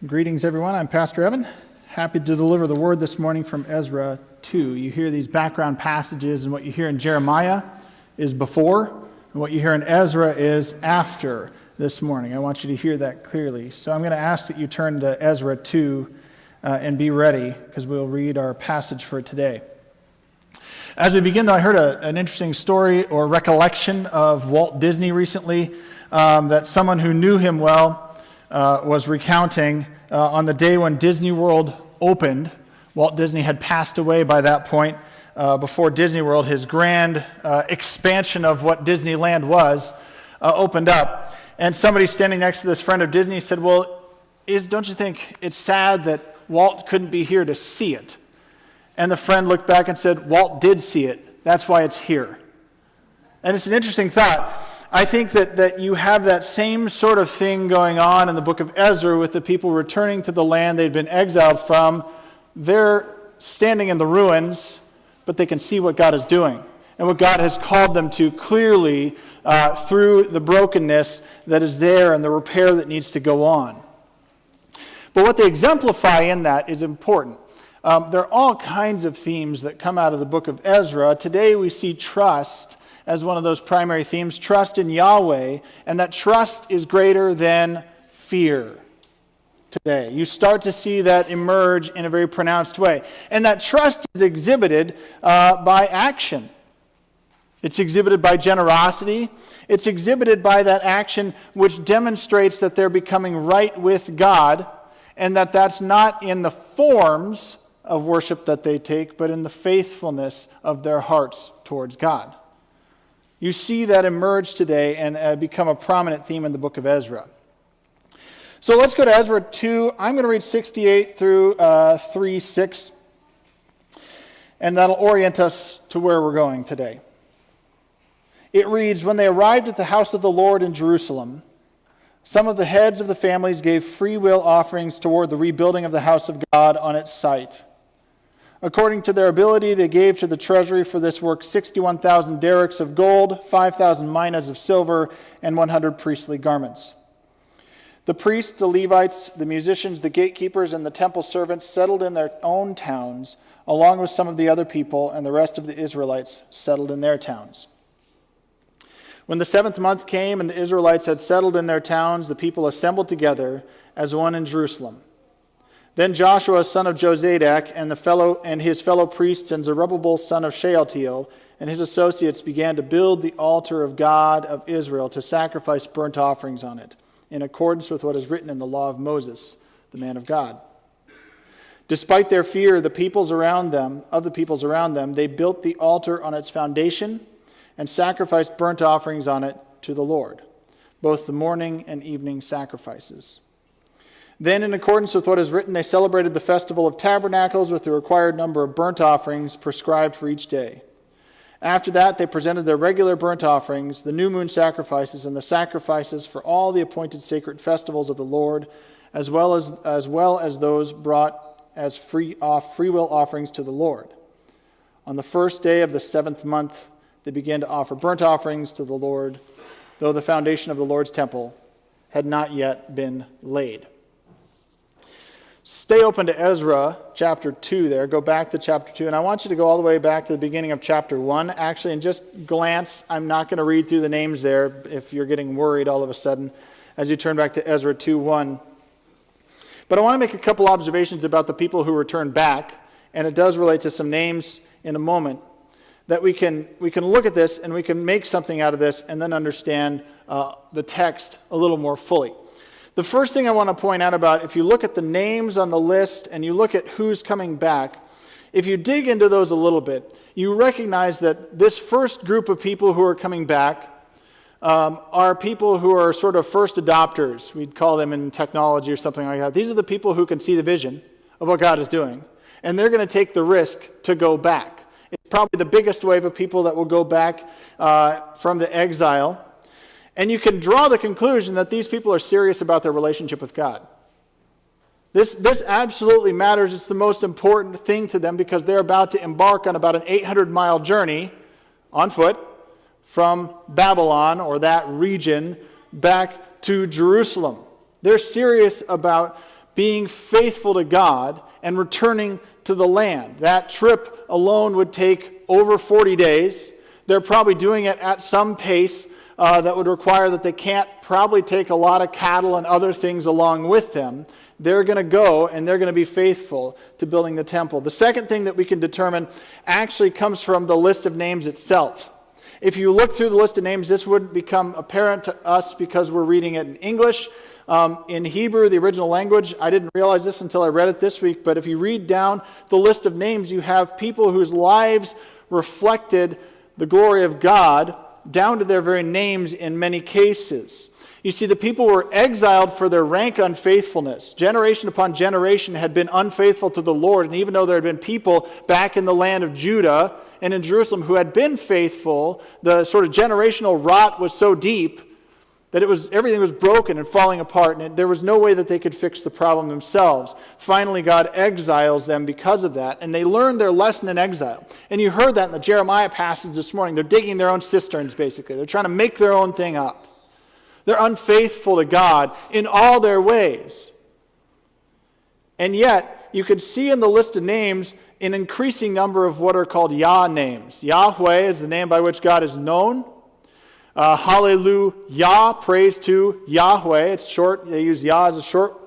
Greetings, everyone. I'm Pastor Evan. Happy to deliver the word this morning from Ezra 2. You hear these background passages, and what you hear in Jeremiah is before, and what you hear in Ezra is after this morning. I want you to hear that clearly. So I'm going to ask that you turn to Ezra 2 and be ready, because we'll read our passage for today. As we begin, though, I heard an interesting story or recollection of Walt Disney recently that someone who knew him well was recounting on the day when Disney World opened. Walt Disney had passed away by that point. Before Disney World, his grand expansion of what Disneyland was opened up. And somebody standing next to this friend of Disney said, well, don't you think it's sad that Walt couldn't be here to see it? And the friend looked back and said, Walt did see it. That's why it's here. And it's an interesting thought. I think that you have that same sort of thing going on in the book of Ezra with the people returning to the land they'd been exiled from. They're standing in the ruins, but they can see what God is doing and what God has called them to clearly through the brokenness that is there and the repair that needs to go on. But what they exemplify in that is important. There are all kinds of themes that come out of the book of Ezra. Today we see trust as one of those primary themes, trust in Yahweh, and that trust is greater than fear today. You start to see that emerge in a very pronounced way. And that trust is exhibited by action. It's exhibited by generosity. It's exhibited by that action which demonstrates that they're becoming right with God, and that that's not in the forms of worship that they take, but in the faithfulness of their hearts towards God. You see that emerge today and become a prominent theme in the book of Ezra. So let's go to Ezra 2. I'm going to read 68 through 3:6, and that'll orient us to where we're going today. It reads, When they arrived at the house of the Lord in Jerusalem, some of the heads of the families gave free will offerings toward the rebuilding of the house of God on its site. According to their ability, they gave to the treasury for this work 61,000 derricks of gold, 5,000 minas of silver, and 100 priestly garments. The priests, the Levites, the musicians, the gatekeepers, and the temple servants settled in their own towns, along with some of the other people, and the rest of the Israelites settled in their towns. When the 7th month came and the Israelites had settled in their towns, the people assembled together as one in Jerusalem. Then Joshua, son of Jozadak, and his fellow priests, and Zerubbabel, son of Shealtiel, and his associates began to build the altar of God of Israel to sacrifice burnt offerings on it, in accordance with what is written in the law of Moses, the man of God. Despite their fear of the peoples around them, they built the altar on its foundation and sacrificed burnt offerings on it to the Lord, both the morning and evening sacrifices. Then, in accordance with what is written, they celebrated the festival of tabernacles with the required number of burnt offerings prescribed for each day. After that, they presented their regular burnt offerings, the new moon sacrifices, and the sacrifices for all the appointed sacred festivals of the Lord, as well as those brought as free will offerings to the Lord. On the first day of the 7th month, they began to offer burnt offerings to the Lord, though the foundation of the Lord's temple had not yet been laid. Stay open to Ezra chapter 2 there. Go back to chapter 2. And I want you to go all the way back to the beginning of chapter 1. Actually, and just glance. I'm not going to read through the names there if you're getting worried all of a sudden as you turn back to Ezra 2:1. But I want to make a couple observations about the people who returned back. And it does relate to some names in a moment. That we can look at this and we can make something out of this and then understand the text a little more fully. The first thing I want to point out about, if you look at the names on the list and you look at who's coming back, if you dig into those a little bit, you recognize that this first group of people who are coming back are people who are sort of first adopters. We'd call them in technology or something like that. These are the people who can see the vision of what God is doing, and they're going to take the risk to go back. It's probably the biggest wave of people that will go back from the exile. And you can draw the conclusion that these people are serious about their relationship with God. This absolutely matters. It's the most important thing to them because they're about to embark on about an 800-mile journey on foot from Babylon or that region back to Jerusalem. They're serious about being faithful to God and returning to the land. That trip alone would take over 40 days. They're probably doing it at some pace that would require that they can't probably take a lot of cattle and other things along with them. They're going to go and they're going to be faithful to building the temple. The second thing that we can determine actually comes from the list of names itself. If you look through the list of names, this wouldn't become apparent to us because we're reading it in English. In Hebrew, the original language, I didn't realize this until I read it this week, but if you read down the list of names, you have people whose lives reflected the glory of God down to their very names in many cases. You see, the people were exiled for their rank unfaithfulness. Generation upon generation had been unfaithful to the Lord, and even though there had been people back in the land of Judah and in Jerusalem who had been faithful, the sort of generational rot was so deep that everything was broken and falling apart, and there was no way that they could fix the problem themselves. Finally, God exiles them because of that, and they learned their lesson in exile. And you heard that in the Jeremiah passage this morning. They're digging their own cisterns, basically. They're trying to make their own thing up. They're unfaithful to God in all their ways. And yet, you can see in the list of names an increasing number of what are called Yah names. Yahweh is the name by which God is known. Hallelujah, praise to Yahweh. It's short. They use Yah as a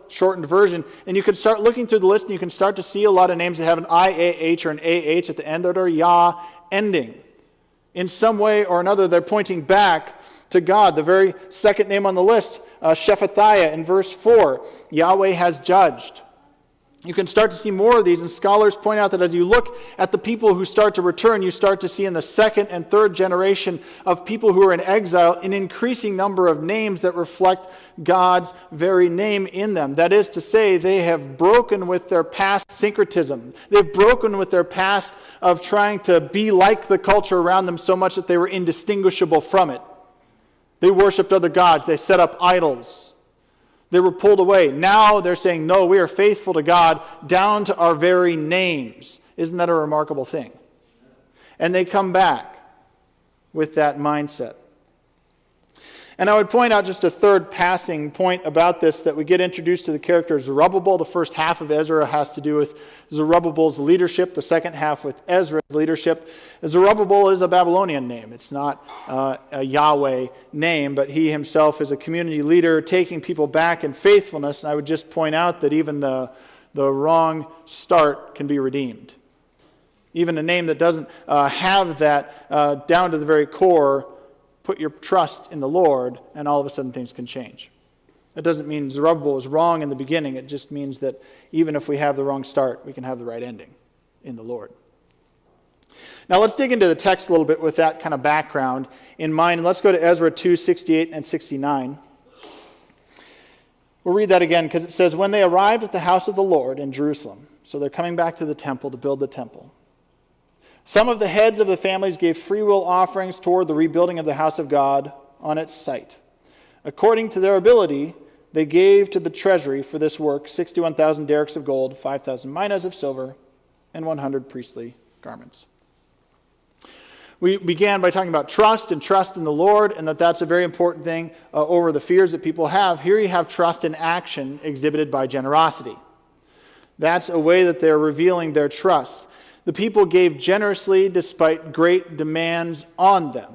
shortened version. And you can start looking through the list and you can start to see a lot of names that have an IAH or an AH at the end that are Yah ending. In some way or another, they're pointing back to God. The very second name on the list, Shephatiah in verse 4, Yahweh has judged. You can start to see more of these, and scholars point out that as you look at the people who start to return, you start to see in the second and third generation of people who are in exile an increasing number of names that reflect God's very name in them. That is to say, they have broken with their past syncretism. They've broken with their past of trying to be like the culture around them so much that they were indistinguishable from it. They worshipped other gods. They set up idols. They were pulled away. Now they're saying, no, we are faithful to God down to our very names. Isn't that a remarkable thing? And they come back with that mindset. And I would point out just a third passing point about this, that we get introduced to the character Zerubbabel. The first half of Ezra has to do with Zerubbabel's leadership, the second half with Ezra's leadership. Zerubbabel is a Babylonian name. It's not a Yahweh name, but he himself is a community leader taking people back in faithfulness. And I would just point out that even the wrong start can be redeemed. Even a name that doesn't have that down to the very core, put your trust in the Lord, and all of a sudden things can change. That doesn't mean Zerubbabel was wrong in the beginning. It just means that even if we have the wrong start, we can have the right ending in the Lord. Now let's dig into the text a little bit with that kind of background in mind. And let's go to Ezra 2, 68 and 69. We'll read that again because it says, when they arrived at the house of the Lord in Jerusalem, so they're coming back to the temple to build the temple, some of the heads of the families gave freewill offerings toward the rebuilding of the house of God on its site. According to their ability, they gave to the treasury for this work 61,000 derricks of gold, 5,000 minas of silver, and 100 priestly garments. We began by talking about trust and trust in the Lord, and that's a very important thing over the fears that people have. Here you have trust in action exhibited by generosity. That's a way that they're revealing their trust. The people gave generously despite great demands on them.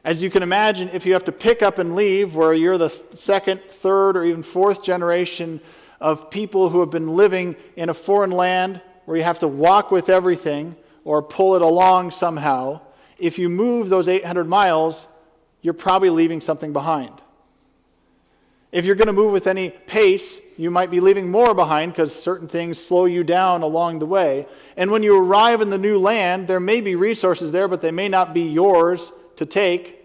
As you can imagine, if you have to pick up and leave, where you're the second, third, or even fourth generation of people who have been living in a foreign land, where you have to walk with everything or pull it along somehow, if you move those 800 miles, you're probably leaving something behind. If you're going to move with any pace, you might be leaving more behind because certain things slow you down along the way. And when you arrive in the new land, there may be resources there, but they may not be yours to take.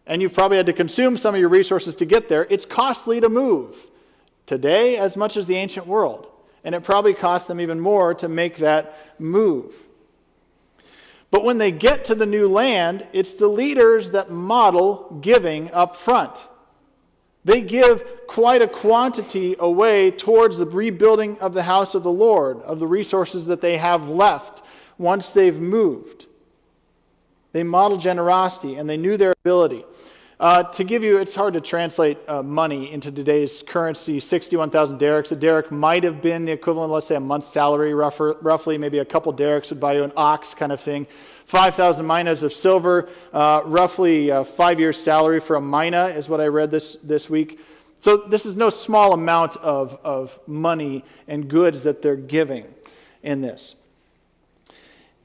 And you've probably had to consume some of your resources to get there. It's costly to move today as much as the ancient world. And it probably costs them even more to make that move. But when they get to the new land, it's the leaders that model giving up front. They give quite a quantity away towards the rebuilding of the house of the Lord, of the resources that they have left once they've moved. They model generosity, and they knew their ability. To give you, it's hard to translate money into today's currency. 61,000 derricks. A derrick might have been the equivalent, let's say, a month's salary, roughly. Maybe a couple derricks would buy you an ox kind of thing. 5,000 minas of silver, roughly 5 years' salary for a mina is what I read this week. So this is no small amount of money and goods that they're giving in this.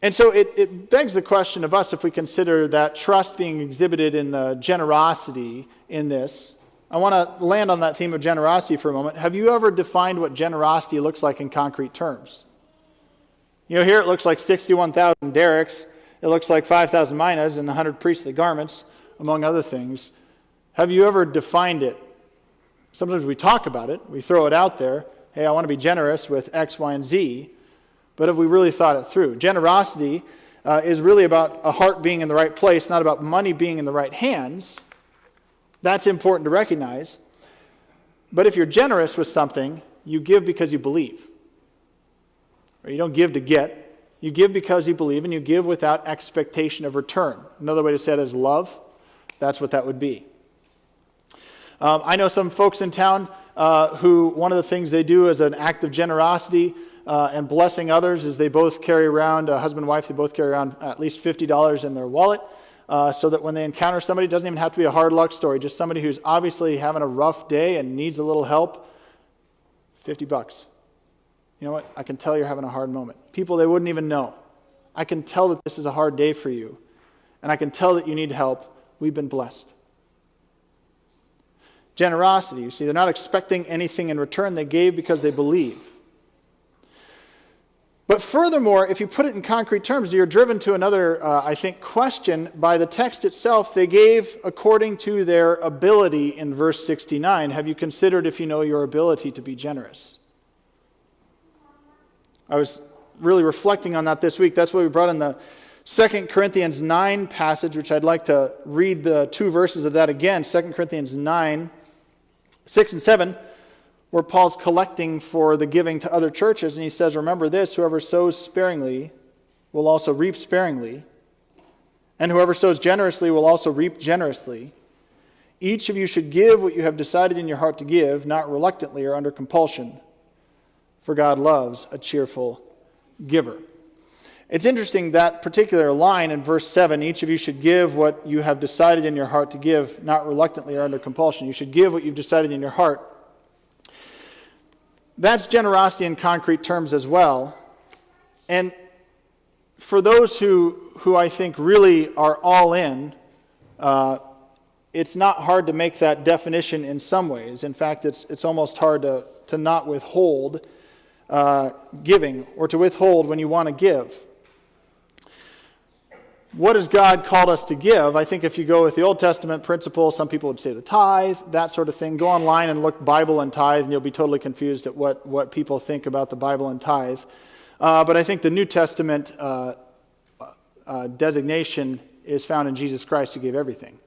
And so it begs the question of us, if we consider that trust being exhibited in the generosity in this. I want to land on that theme of generosity for a moment. Have you ever defined what generosity looks like in concrete terms? You know, here it looks like 61,000 derricks. It looks like 5,000 minas and 100 priestly garments, among other things. Have you ever defined it? Sometimes we talk about it. We throw it out there. Hey, I want to be generous with X, Y, and Z. But have we really thought it through? Generosity is really about a heart being in the right place, not about money being in the right hands. That's important to recognize. But if you're generous with something, you give because you believe. Or you don't give to get. You give because you believe, and you give without expectation of return. Another way to say it is love. That's what that would be. I know some folks in town who one of the things they do as an act of generosity and blessing others is they both carry around, husband and wife, they both carry around at least $50 in their wallet so that when they encounter somebody, it doesn't even have to be a hard luck story, just somebody who's obviously having a rough day and needs a little help, $50. You know what? I can tell you're having a hard moment. People they wouldn't even know. I can tell that this is a hard day for you, and I can tell that you need help. We've been blessed. Generosity, you see, they're not expecting anything in return. They gave because they believe. But furthermore, if you put it in concrete terms, you're driven to another, I think, question by the text itself. They gave according to their ability in verse 69. Have you considered, if you know your ability, to be generous? I was really reflecting on that this week. That's what we brought in the 2 Corinthians 9 passage, which I'd like to read the two verses of that again. 2 Corinthians 9, 6 and 7. Where Paul's collecting for the giving to other churches, and he says, remember this, whoever sows sparingly will also reap sparingly, and whoever sows generously will also reap generously. Each of you should give what you have decided in your heart to give, not reluctantly or under compulsion, for God loves a cheerful giver. It's interesting that particular line in verse 7, each of you should give what you have decided in your heart to give, not reluctantly or under compulsion. You should give what you've decided in your heart. That's generosity in concrete terms as well. And for those who I think really are all in, it's not hard to make that definition in some ways. In fact, it's almost hard to not withhold giving or to withhold when you want to give. What has God called us to give? I think if you go with the Old Testament principle, some people would say the tithe, that sort of thing. Go online and look Bible and tithe, and you'll be totally confused at what people think about the Bible and tithe. But I think the New Testament designation is found in Jesus Christ, who gave everything.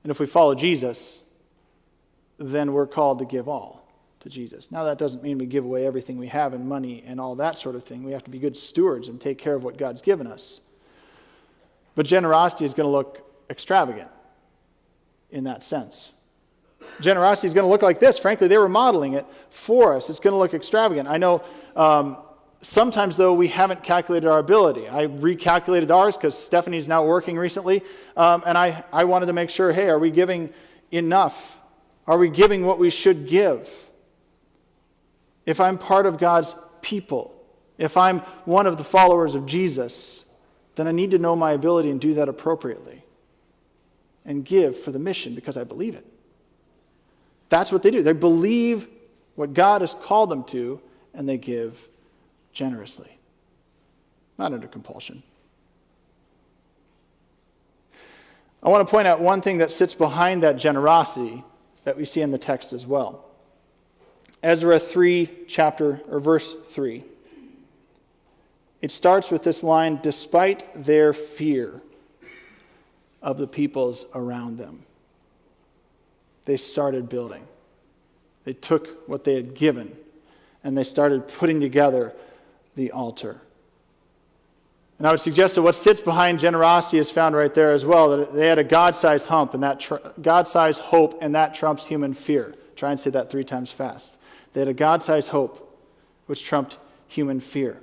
And if we follow Jesus, then we're called to give all to Jesus. Now, that doesn't mean we give away everything we have in money and all that sort of thing. We have to be good stewards and take care of what God's given us. But generosity is going to look extravagant in that sense. Generosity is going to look like this. Frankly, they were modeling it for us. It's going to look extravagant. I know sometimes, though, we haven't calculated our ability. I recalculated ours because Stephanie's now working recently, and I wanted to make sure, hey, are we giving enough? Are we giving what we should give? If I'm part of God's people, if I'm one of the followers of Jesus, then I need to know my ability and do that appropriately and give for the mission because I believe it. That's what they do. They believe what God has called them to, and they give generously, not under compulsion. I want to point out one thing that sits behind that generosity that we see in the text as well. Ezra 3, verse 3. It starts with this line, despite their fear of the peoples around them. They started building. They took what they had given, and they started putting together the altar. And I would suggest that what sits behind generosity is found right there as well, that they had a God-sized hump, and that God-sized hope, and that trumps human fear. Try and say that 3 times fast. They had a God-sized hope, which trumped human fear.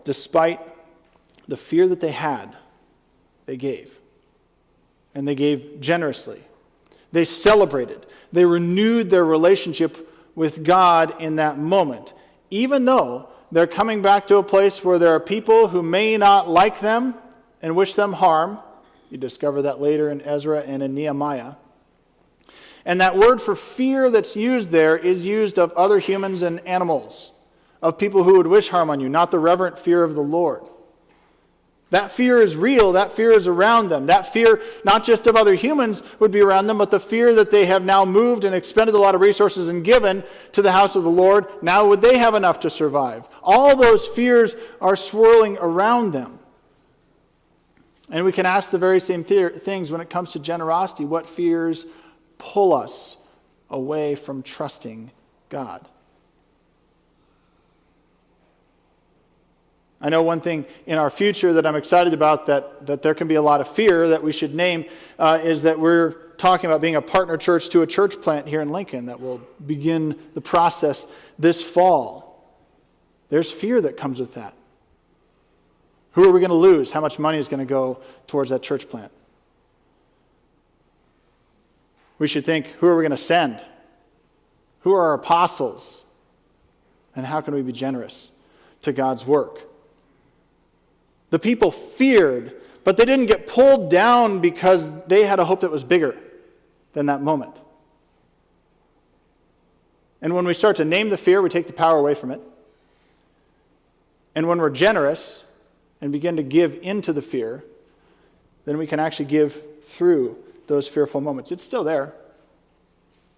Despite the fear that they had, they gave. And they gave generously. They celebrated. They renewed their relationship with God in that moment, even though they're coming back to a place where there are people who may not like them and wish them harm. You discover that later in Ezra and in Nehemiah. And that word for fear that's used there is used of other humans and animals, of people who would wish harm on you, not the reverent fear of the Lord. That fear is real. That fear is around them. That fear, not just of other humans, would be around them, but the fear that they have now moved and expended a lot of resources and given to the house of the Lord. Now would they have enough to survive? All those fears are swirling around them. And we can ask the very same things when it comes to generosity. What fears pull us away from trusting God? I know one thing in our future that I'm excited about that there can be a lot of fear that we should name is that we're talking about being a partner church to a church plant here in Lincoln that will begin the process this fall. There's fear that comes with that. Who are we going to lose? How much money is going to go towards that church plant? We should think, who are we going to send? Who are our apostles? And how can we be generous to God's work? The people feared, but they didn't get pulled down because they had a hope that was bigger than that moment. And when we start to name the fear, we take the power away from it. And when we're generous and begin to give into the fear, then we can actually give through those fearful moments. It's still there,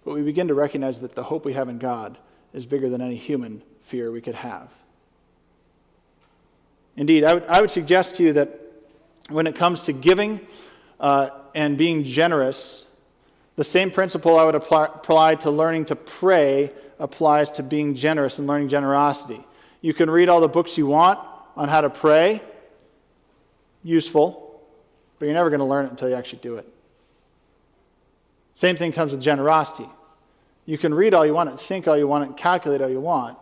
but we begin to recognize that the hope we have in God is bigger than any human fear we could have. Indeed, I would suggest to you that when it comes to giving and being generous, the same principle I would apply to learning to pray applies to being generous and learning generosity. You can read all the books you want on how to pray, useful, but you're never going to learn it until you actually do it. Same thing comes with generosity. You can read all you want and think all you want and calculate all you want,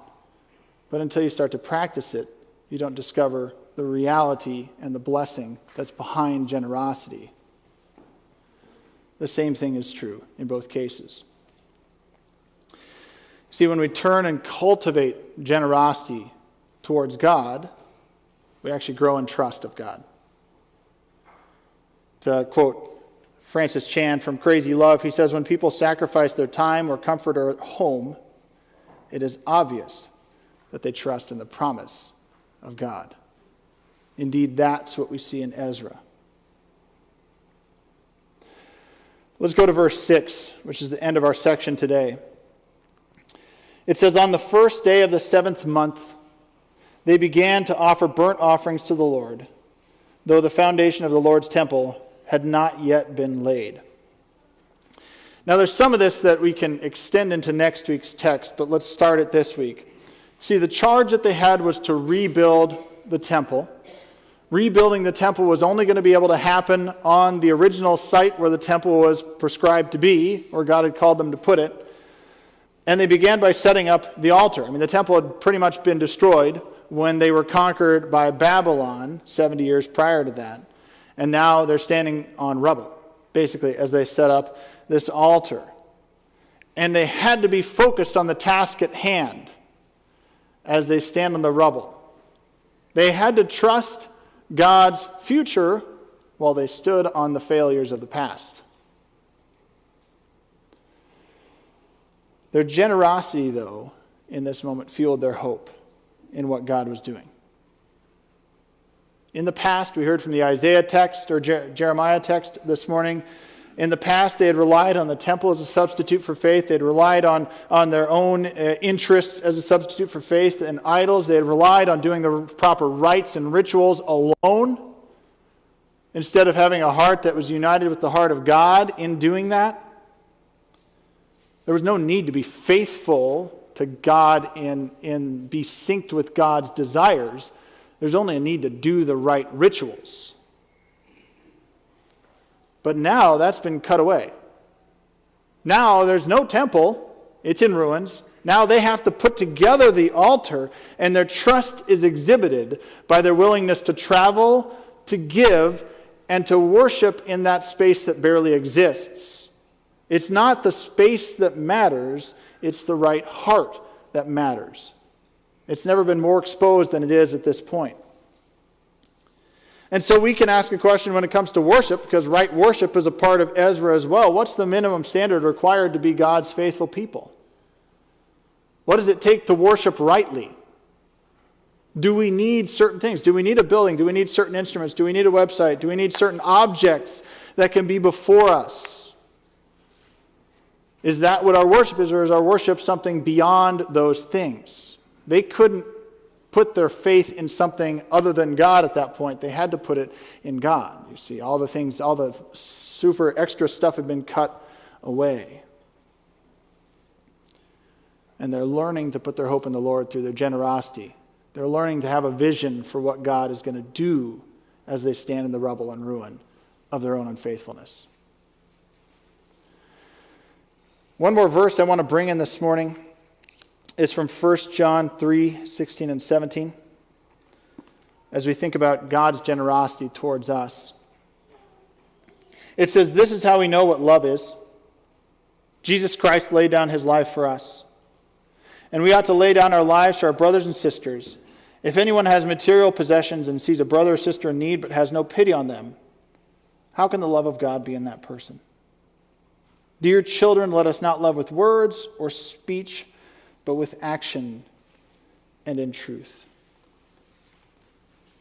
but until you start to practice it, you don't discover the reality and the blessing that's behind generosity. The same thing is true in both cases. See, when we turn and cultivate generosity towards God, we actually grow in trust of God. To quote Francis Chan from Crazy Love, he says, when people sacrifice their time or comfort or home, it is obvious that they trust in the promise of God. Indeed, that's what we see in Ezra. Let's go to verse 6, which is the end of our section today. It says, on the first day of the 7th month, they began to offer burnt offerings to the Lord, though the foundation of the Lord's temple had not yet been laid. Now, there's some of this that we can extend into next week's text, but let's start it this week. See, the charge that they had was to rebuild the temple. Rebuilding the temple was only going to be able to happen on the original site where the temple was prescribed to be, where God had called them to put it. And they began by setting up the altar. I mean, the temple had pretty much been destroyed when they were conquered by Babylon 70 years prior to that. And now they're standing on rubble, basically, as they set up this altar. And they had to be focused on the task at hand as they stand on the rubble. They had to trust God's future while they stood on the failures of the past. Their generosity, though, in this moment fueled their hope in what God was doing. In the past, we heard from the Isaiah text or Jeremiah text this morning. In the past, they had relied on the temple as a substitute for faith. They had relied on their own interests as a substitute for faith and idols. They had relied on doing the proper rites and rituals alone instead of having a heart that was united with the heart of God in doing that. There was no need to be faithful to God and be synced with God's desires, there's only a need to do the right rituals. But now that's been cut away. Now there's no temple. It's in ruins. Now they have to put together the altar, and their trust is exhibited by their willingness to travel, to give, and to worship in that space that barely exists. It's not the space that matters, it's the right heart that matters. It's never been more exposed than it is at this point. And so we can ask a question when it comes to worship, because right worship is a part of Ezra as well. What's the minimum standard required to be God's faithful people? What does it take to worship rightly? Do we need certain things? Do we need a building? Do we need certain instruments? Do we need a website? Do we need certain objects that can be before us? Is that what our worship is, or is our worship something beyond those things? They couldn't put their faith in something other than God at that point. They had to put it in God. You see, all the things, all the super extra stuff had been cut away. And they're learning to put their hope in the Lord through their generosity. They're learning to have a vision for what God is going to do as they stand in the rubble and ruin of their own unfaithfulness. One more verse I want to bring in this morning is from 1 John 3, 16 and 17. As we think about God's generosity towards us. It says, "This is how we know what love is. Jesus Christ laid down his life for us. And we ought to lay down our lives for our brothers and sisters. If anyone has material possessions and sees a brother or sister in need but has no pity on them, how can the love of God be in that person? Dear children, let us not love with words or speech, but with action and in truth."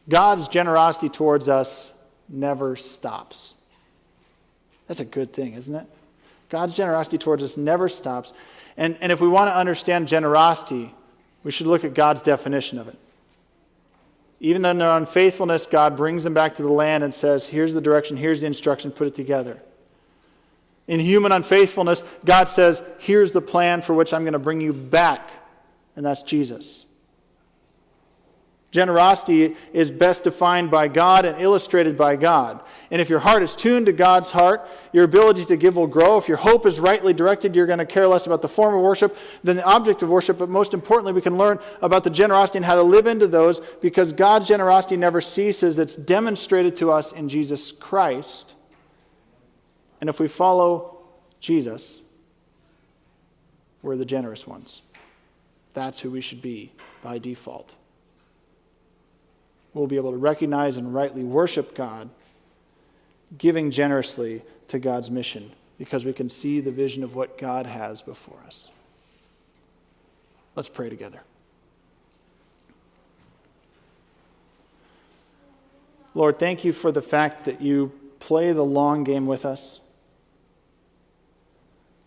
God's generosity towards us never stops. That's a good thing, isn't it? God's generosity towards us never stops. And if we want to understand generosity, we should look at God's definition of it. Even in their unfaithfulness, God brings them back to the land and says, here's the direction, here's the instruction, put it together. In human unfaithfulness, God says, here's the plan for which I'm going to bring you back, and that's Jesus. Generosity is best defined by God and illustrated by God. And if your heart is tuned to God's heart, your ability to give will grow. If your hope is rightly directed, you're going to care less about the form of worship than the object of worship. But most importantly, we can learn about the generosity and how to live into those, because God's generosity never ceases. It's demonstrated to us in Jesus Christ. And if we follow Jesus, we're the generous ones. That's who we should be by default. We'll be able to recognize and rightly worship God, giving generously to God's mission, because we can see the vision of what God has before us. Let's pray together. Lord, thank you for the fact that you play the long game with us,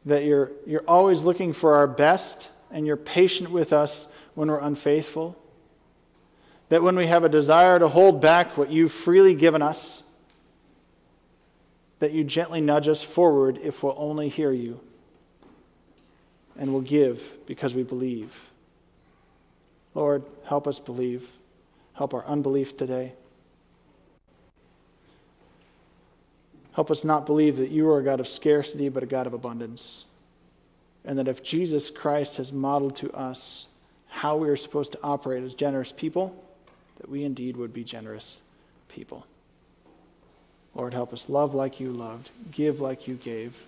that you're always looking for our best, and you're patient with us when we're unfaithful. That when we have a desire to hold back what you've freely given us, that you gently nudge us forward if we'll only hear you. And we'll give because we believe. Lord, help us believe. Help our unbelief today. Help us not believe that you are a God of scarcity, but a God of abundance. And that if Jesus Christ has modeled to us how we are supposed to operate as generous people, that we indeed would be generous people. Lord, help us love like you loved, give like you gave,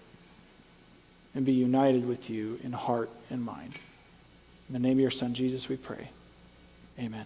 and be united with you in heart and mind. In the name of your Son, Jesus, we pray. Amen.